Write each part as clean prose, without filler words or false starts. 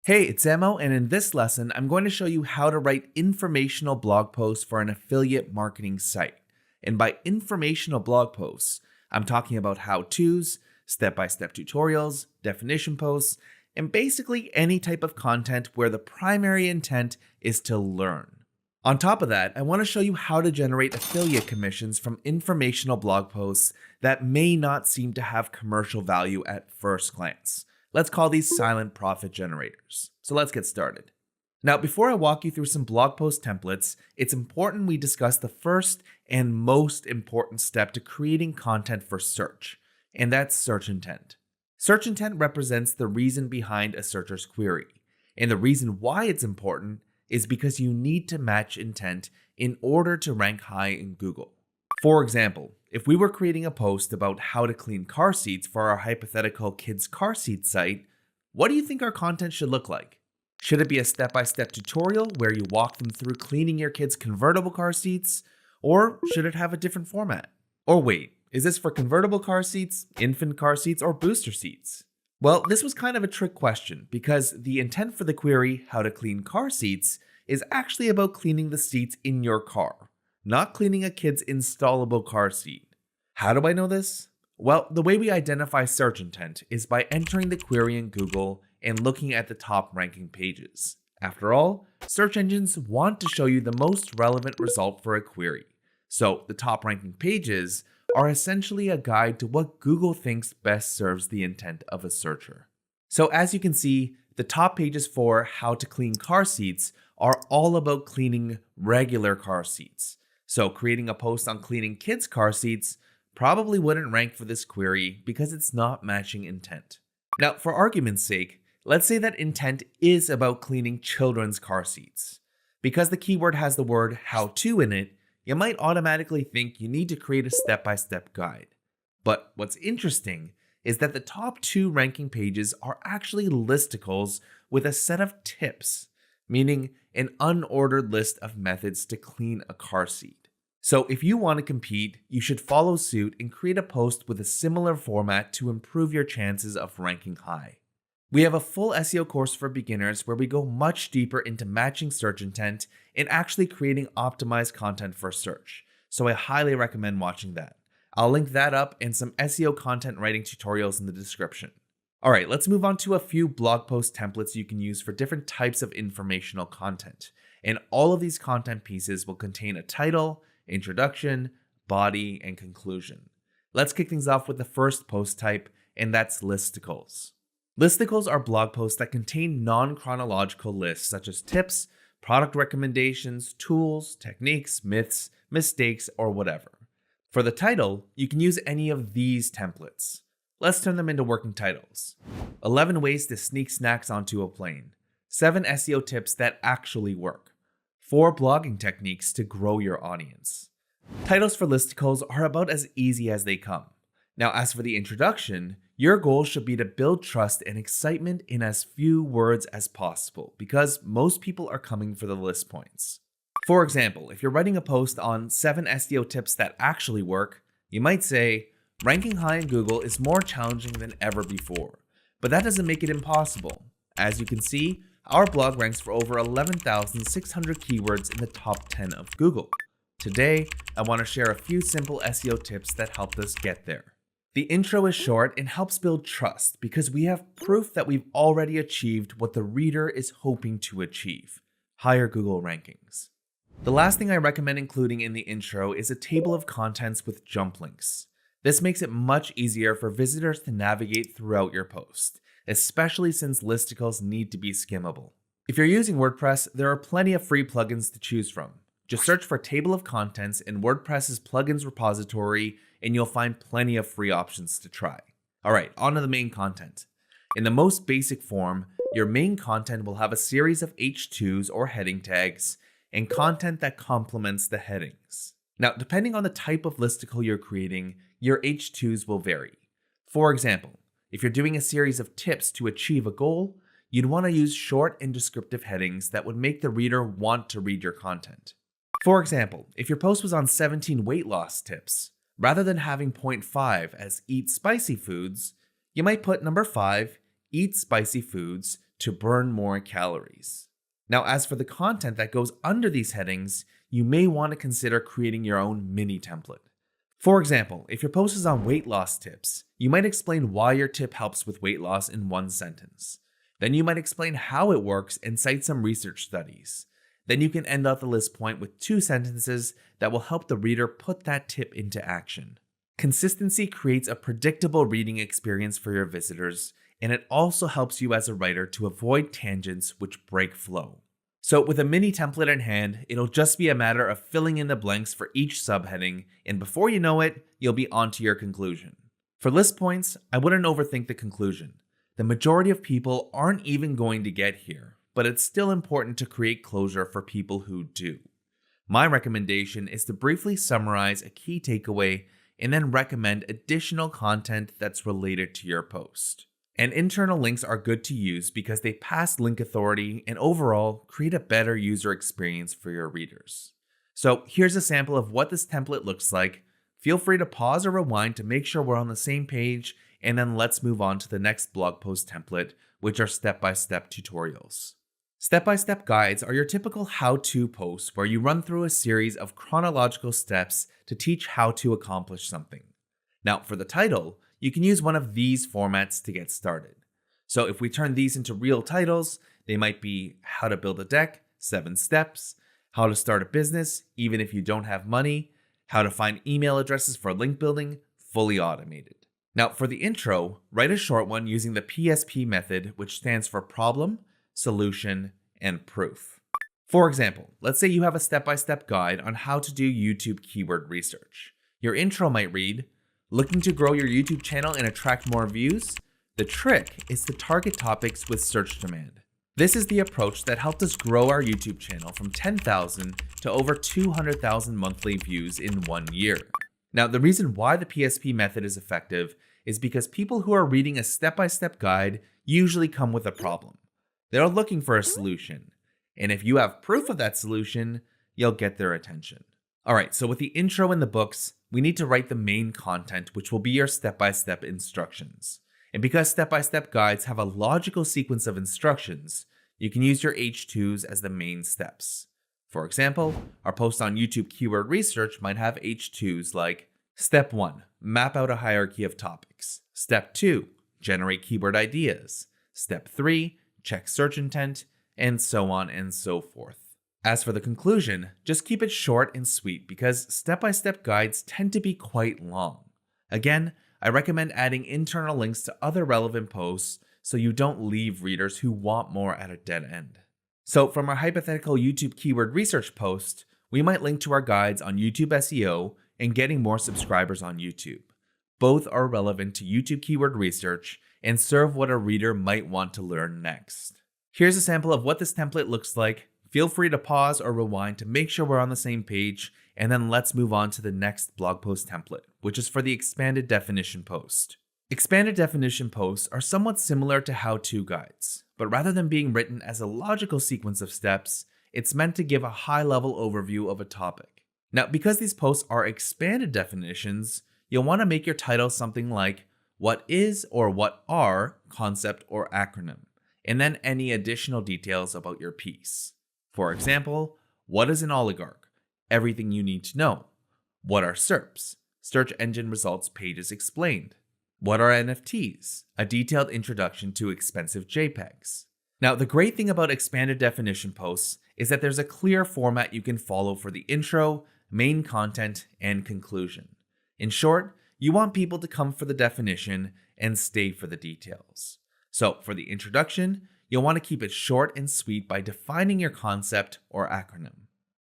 Hey, it's Emo, and in this lesson, I'm going to show you how to write informational blog posts for an affiliate marketing site. And by informational blog posts, I'm talking about how-tos, step-by-step tutorials, definition posts, and basically any type of content where the primary intent is to learn. On top of that, I want to show you how to generate affiliate commissions from informational blog posts that may not seem to have commercial value at first glance. Let's call these silent profit generators. So let's get started. Now, before I walk you through some blog post templates, it's important we discuss the first and most important step to creating content for search, and that's search intent. Search intent represents the reason behind a searcher's query, and the reason why it's important is because you need to match intent in order to rank high in Google. For example, if we were creating a post about how to clean car seats for our hypothetical kids' car seat site, what do you think our content should look like? Should it be a step-by-step tutorial where you walk them through cleaning your kids' convertible car seats? Or should it have a different format? Or wait, is this for convertible car seats, infant car seats, or booster seats? Well, this was kind of a trick question because the intent for the query, how to clean car seats, is actually about cleaning the seats in your car, not cleaning a kid's installable car seat. How do I know this? Well, the way we identify search intent is by entering the query in Google and looking at the top ranking pages. After all, search engines want to show you the most relevant result for a query. So the top ranking pages are essentially a guide to what Google thinks best serves the intent of a searcher. So as you can see, the top pages for how to clean car seats are all about cleaning regular car seats. So creating a post on cleaning kids' car seats probably wouldn't rank for this query because it's not matching intent. Now, for argument's sake, let's say that intent is about cleaning children's car seats. Because the keyword has the word how-to in it, you might automatically think you need to create a step-by-step guide. But what's interesting is that the top two ranking pages are actually listicles with a set of tips, meaning an unordered list of methods to clean a car seat. So if you want to compete, you should follow suit and create a post with a similar format to improve your chances of ranking high. We have a full SEO course for beginners where we go much deeper into matching search intent and actually creating optimized content for search. So I highly recommend watching that. I'll link that up and some SEO content writing tutorials in the description. All right, let's move on to a few blog post templates you can use for different types of informational content. And all of these content pieces will contain a title, introduction, body, and conclusion. Let's kick things off with the first post type, and that's listicles. Listicles are blog posts that contain non-chronological lists such as tips, product recommendations, tools, techniques, myths, mistakes, or whatever. For the title, you can use any of these templates. Let's turn them into working titles. 11 ways to sneak snacks onto a plane. 7 SEO tips that actually work. 4 blogging techniques to grow your audience. Titles for listicles are about as easy as they come. Now, as for the introduction, your goal should be to build trust and excitement in as few words as possible because most people are coming for the list points. For example, if you're writing a post on 7 SEO tips that actually work, you might say, ranking high in Google is more challenging than ever before, but that doesn't make it impossible. As you can see, our blog ranks for over 11,600 keywords in the top 10 of Google. Today, I want to share a few simple SEO tips that helped us get there. The intro is short and helps build trust because we have proof that we've already achieved what the reader is hoping to achieve: higher Google rankings. The last thing I recommend including in the intro is a table of contents with jump links. This makes it much easier for visitors to navigate throughout your post, especially since listicles need to be skimmable. If you're using WordPress, there are plenty of free plugins to choose from. Just search for Table of Contents in WordPress's plugins repository and you'll find plenty of free options to try. All right, on to the main content. In the most basic form, your main content will have a series of H2s or heading tags and content that complements the headings. Now, depending on the type of listicle you're creating, your H2s will vary. For example, if you're doing a series of tips to achieve a goal, you'd want to use short and descriptive headings that would make the reader want to read your content. For example, if your post was on 17 weight loss tips, rather than having point 5 as eat spicy foods, you might put number 5, eat spicy foods, to burn more calories. Now, as for the content that goes under these headings, you may want to consider creating your own mini template. For example, if your post is on weight loss tips, you might explain why your tip helps with weight loss in one sentence. Then you might explain how it works and cite some research studies. Then you can end out the list point with 2 sentences that will help the reader put that tip into action. Consistency creates a predictable reading experience for your visitors, and it also helps you as a writer to avoid tangents which break flow. So with a mini template in hand, it'll just be a matter of filling in the blanks for each subheading, and before you know it, you'll be onto your conclusion. For list points, I wouldn't overthink the conclusion. The majority of people aren't even going to get here, but it's still important to create closure for people who do. My recommendation is to briefly summarize a key takeaway and then recommend additional content that's related to your post. And internal links are good to use because they pass link authority and overall create a better user experience for your readers. So here's a sample of what this template looks like. Feel free to pause or rewind to make sure we're on the same page, and then let's move on to the next blog post template, which are step-by-step tutorials. Step-by-step guides are your typical how-to posts where you run through a series of chronological steps to teach how to accomplish something. Now, for the title, you can use one of these formats to get started. So if we turn these into real titles, they might be How to Build a Deck, 7 Steps, How to Start a Business, Even If You Don't Have Money, How to Find Email Addresses for Link Building, Fully Automated. Now, for the intro, write a short one using the PSP method, which stands for Problem, Solution, and Proof. For example, let's say you have a step-by-step guide on how to do YouTube keyword research. Your intro might read, looking to grow your YouTube channel and attract more views? The trick is to target topics with search demand. This is the approach that helped us grow our YouTube channel from 10,000 to over 200,000 monthly views in 1 year. Now, the reason why the PSP method is effective is because people who are reading a step-by-step guide usually come with a problem. They're looking for a solution, and if you have proof of that solution, you'll get their attention. Alright, so with the intro in the books, we need to write the main content, which will be your step-by-step instructions. And because step-by-step guides have a logical sequence of instructions, you can use your H2s as the main steps. For example, our post on YouTube keyword research might have H2s like Step 1, map out a hierarchy of topics. Step 2, generate keyword ideas. Step 3, check search intent, and so on and so forth. As for the conclusion, just keep it short and sweet because step-by-step guides tend to be quite long. Again, I recommend adding internal links to other relevant posts so you don't leave readers who want more at a dead end. So from our hypothetical YouTube keyword research post, we might link to our guides on YouTube SEO and getting more subscribers on YouTube. Both are relevant to YouTube keyword research and serve what a reader might want to learn next. Here's a sample of what this template looks like. Feel free to pause or rewind to make sure we're on the same page, and then let's move on to the next blog post template, which is for the expanded definition post. Expanded definition posts are somewhat similar to how-to guides, but rather than being written as a logical sequence of steps, it's meant to give a high-level overview of a topic. Now, because these posts are expanded definitions, you'll want to make your title something like what is or what are concept or acronym, and then any additional details about your piece. For example, what is an oligarch? Everything you need to know. What are SERPs? Search Engine Results Pages Explained. What are NFTs? A detailed introduction to expensive JPEGs. Now, the great thing about expanded definition posts is that there's a clear format you can follow for the intro, main content, and conclusion. In short, you want people to come for the definition and stay for the details. So, for the introduction, you'll want to keep it short and sweet by defining your concept or acronym.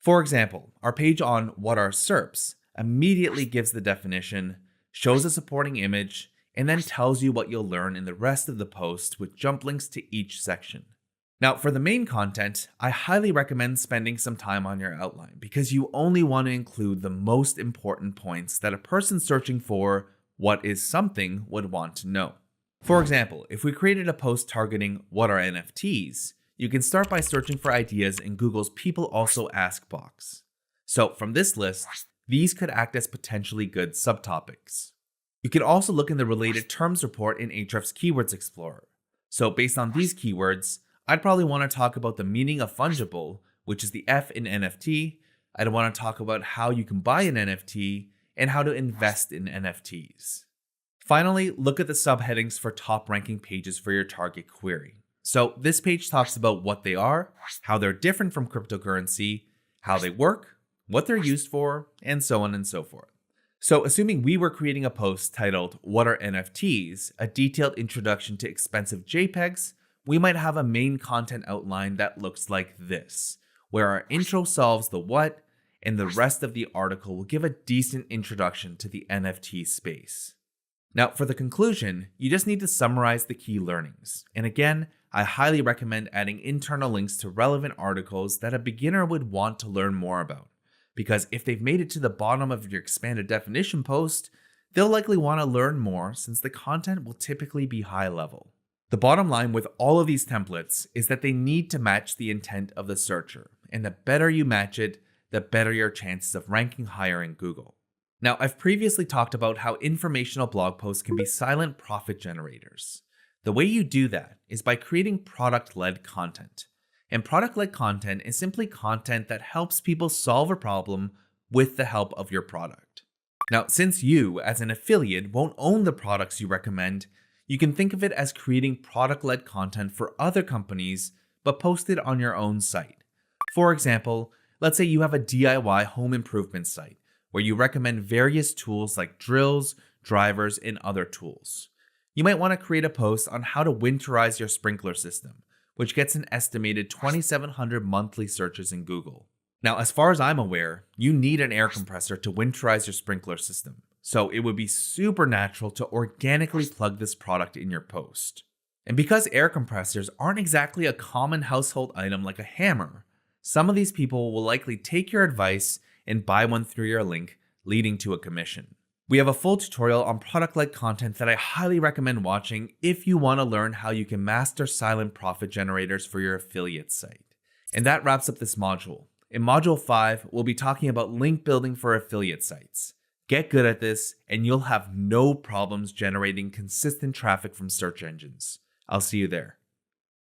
For example, our page on What are SERPs immediately gives the definition, shows a supporting image, and then tells you what you'll learn in the rest of the post with jump links to each section. Now, for the main content, I highly recommend spending some time on your outline because you only want to include the most important points that a person searching for what is something would want to know. For example, if we created a post targeting what are NFTs, you can start by searching for ideas in Google's People Also Ask box. So from this list, these could act as potentially good subtopics. You can also look in the related terms report in Ahrefs Keywords Explorer. So based on these keywords, I'd probably want to talk about the meaning of fungible, which is the F in NFT. I'd want to talk about how you can buy an NFT and how to invest in NFTs. Finally, look at the subheadings for top ranking pages for your target query. So this page talks about what they are, how they're different from cryptocurrency, how they work, what they're used for, and so on and so forth. So assuming we were creating a post titled, "What are NFTs?" a detailed introduction to expensive JPEGs, we might have a main content outline that looks like this, where our intro solves the what, and the rest of the article will give a decent introduction to the NFT space. Now, for the conclusion, you just need to summarize the key learnings. And again, I highly recommend adding internal links to relevant articles that a beginner would want to learn more about. Because if they've made it to the bottom of your expanded definition post, they'll likely want to learn more since the content will typically be high level. The bottom line with all of these templates is that they need to match the intent of the searcher. And the better you match it, the better your chances of ranking higher in Google. Now, I've previously talked about how informational blog posts can be silent profit generators. The way you do that is by creating product-led content. And product-led content is simply content that helps people solve a problem with the help of your product. Now, since you, as an affiliate, won't own the products you recommend, you can think of it as creating product-led content for other companies, but post it on your own site. For example, let's say you have a DIY home improvement site where you recommend various tools like drills, drivers, and other tools. You might want to create a post on how to winterize your sprinkler system, which gets an estimated 2,700 monthly searches in Google. Now, as far as I'm aware, you need an air compressor to winterize your sprinkler system, so it would be super natural to organically plug this product in your post. And because air compressors aren't exactly a common household item like a hammer, some of these people will likely take your advice and buy one through your link, leading to a commission. We have a full tutorial on product-led content that I highly recommend watching if you want to learn how you can master silent profit generators for your affiliate site. And that wraps up this module. In Module 5, we'll be talking about link building for affiliate sites. Get good at this, and you'll have no problems generating consistent traffic from search engines. I'll see you there.